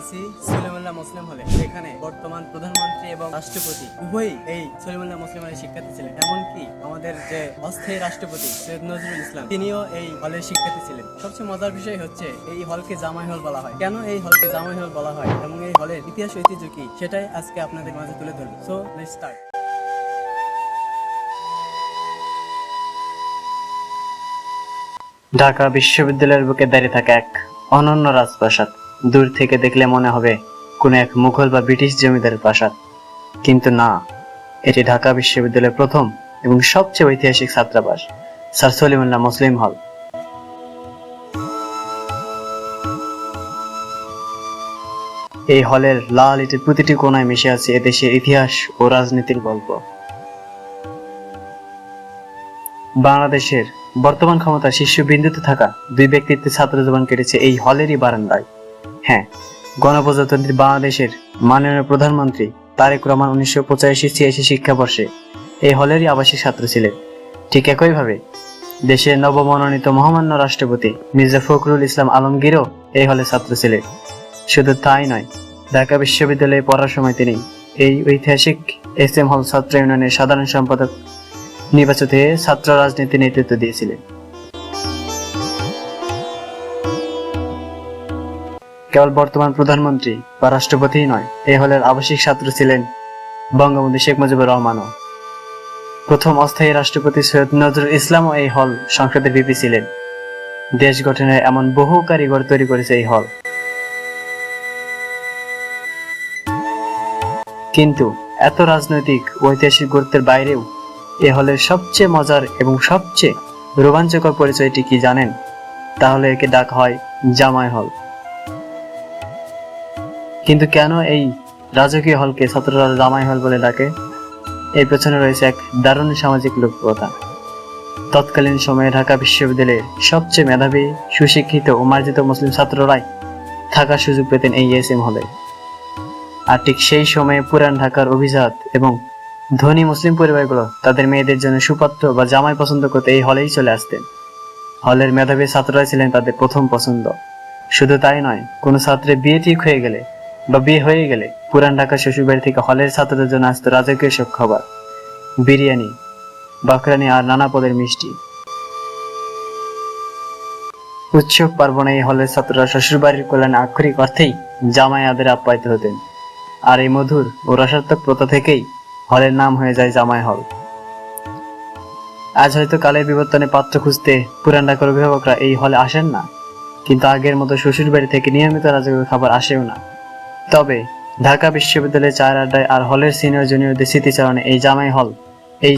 আছি সলিমুল্লাহ মুসলিম হলে, যেখানে বর্তমান প্রধানমন্ত্রী এবং রাষ্ট্রপতি উভয়ই এই সলিমুল্লাহ মুসলিম হলের শিক্ষার্থী ছিলেন। এমনকি আমাদের যে অস্থায়ী রাষ্ট্রপতি সৈয়দ নজরুল ইসলাম, তিনিও এই হলের শিক্ষার্থী ছিলেন। সবচেয়ে মজার বিষয় হচ্ছে এই হলকে জামাই হল বলা হয়। কেন এই হলকে জামাই হল বলা হয় এবং এই হলের ইতিহাস ঐতিহ্য কি, সেটাই আজকে আপনাদের মাঝে তুলে ধরব। So let's start. ঢাকা বিশ্ববিদ্যালয়ের বুকে দাঁড়িয়ে থাকা এক অনন্য রাজপ্রাসাদ। দূর থেকে দেখলে মনে হবে কোনো এক মুঘল বা ব্রিটিশ জমিদারের প্রাসাদ, কিন্তু না, এটি ঢাকা বিশ্ববিদ্যালয়ের প্রথম এবং সবচেয়ে ঐতিহাসিক ছাত্রাবাস, স্যার সলিমুল্লাহ মুসলিম হল। এই হলের লাল ইটের প্রতিটি কোণায় মিশে আছে এদেশের ইতিহাস ও রাজনীতির গল্প। বাংলাদেশের বর্তমান ক্ষমতার শীর্ষবিন্দুতে থাকা দুই ব্যক্তিত্বের ছাত্র জীবন কেটেছে এই হলেরই বারান্দায়। হ্যাঁ, গণপ্রজাতন্ত্রী বাংলাদেশের মাননীয় প্রধানমন্ত্রী তারেক রহমান 1985-86 শিক্ষাবর্ষে এই হলেরই আবাসিক ছাত্র ছিলেন। ঠিক একইভাবে দেশের নবমনোনীত মহামান্য রাষ্ট্রপতি মির্জা ফখরুল ইসলাম আলমগীরও এই হলের ছাত্র ছিলেন। শুধু তাই নয়, ঢাকা বিশ্ববিদ্যালয়ে পড়ার সময় তিনি এই ঐতিহাসিক SM হল ছাত্র ইউনিয়নের সাধারণ সম্পাদক নির্বাচিত হয়ে ছাত্র রাজনীতি নেতৃত্ব দিয়েছিলেন। কেবল বর্তমান প্রধানমন্ত্রী বা রাষ্ট্রপতিই নয়, এই হলের আবাসিক ছাত্র ছিলেন বঙ্গবন্ধু শেখ মুজিবুর রহমানও। প্রথম অস্থায়ী রাষ্ট্রপতি সৈয়দ নজরুল ইসলামও এই হল সংসদের ভিপি ছিলেন। দেশ গঠনে এমন বহু কারিগর তৈরি করেছে এই হল। কিন্তু এত রাজনৈতিক ও ঐতিহাসিক গুরুত্বের বাইরেও এ হলের সবচেয়ে মজার এবং সবচেয়ে রোমাঞ্চকর পরিচয়টি কি জানেন? তাহলে একে ডাকা হয় জামাই হল। কিন্তু কেন এই রাজকীয় হলকে ছাত্ররা জামাই হল বলে ডাকে? এর পেছনে রয়েছে এক দারুণ সামাজিক লোককথা। তৎকালীন সময়ে ঢাকা বিশ্ববিদ্যালয়ের সবচেয়ে মেধাবী, সুশিক্ষিত ও মার্জিত মুসলিম ছাত্ররাই থাকার সুযোগ পেতেন এই SM হলে। আর ঠিক সেই সময়ে পুরান ঢাকার অভিজাত এবং ধনী মুসলিম পরিবারগুলো তাদের মেয়েদের জন্য সুপাত্র বা জামাই পছন্দ করতে এই হলেই চলে আসতেন। হলের মেধাবী ছাত্ররা ছিলেন তাদের প্রথম পছন্দ। শুধু তাই নয়, কোনো ছাত্রের বিয়ে ঠিক হয়ে গেলে বা বিয়ে হয়ে গেলে পুরান ঢাকার শ্বশুরবাড়ি থেকে হলের ছাত্রদের জন্য আসতো রাজকীয় সব খাবার, বিরিয়ানি, বাকরানি আর নানা পদের মিষ্টি। উৎসব পার্বণে এই হলের ছাত্ররা শ্বশুরবাড়ির কল্যাণে আক্ষরিক অর্থেই জামাই আদরে আপ্যায়িত হতেন। আর এই মধুর ও রসাত্মক প্রথা থেকেই হলের নাম হয়ে যায় জামাই হল। আজ হয়তো কালের বিবর্তনে পাত্র খুঁজতে পুরান ঢাকার অভিভাবকরা এই হলে আসেন না, কিন্তু আগের মতো শ্বশুর বাড়ি থেকে নিয়মিত রাজকীয় খাবার আসেও না। তবে ঢাকা বিশ্ববিদ্যালয়ের চায়ের আড্ডায় আর হলের সিনিয়র জুনিয়রদের স্মৃতিচারণে এই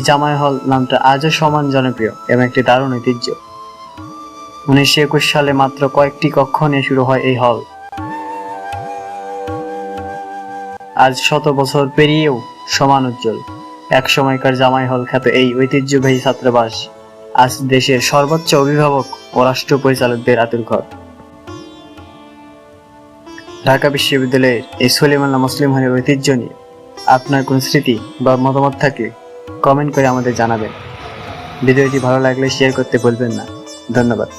জামাই হল নামটা আজও সমান জনপ্রিয় এবং একটি দারুণ ঐতিহ্য। 1921 সালে মাত্র কয়েকটি কক্ষ নিয়ে শুরু হয় এই হল। আজ 100 বছর পেরিয়েও সমান উজ্জ্বল। এক সময়কার জামাই হল খ্যাত এই ঐতিহ্যবাহী ছাত্রাবাস আজ দেশের সর্বোচ্চ অভিভাবক ও রাষ্ট্র পরিচালকদের আঁতুড়ঘর। ঢাকা বিশ্ববিদ্যালয়ের এই সলিমুল্লাহ মুসলিম হলের ঐতিহ্য নিয়ে আপনার কোন স্মৃতি বা মতামত থাকলে কমেন্ট করে আমাদের জানাবেন। ভিডিওটি ভালো লাগলে শেয়ার করতে ভুলবেন না। ধন্যবাদ।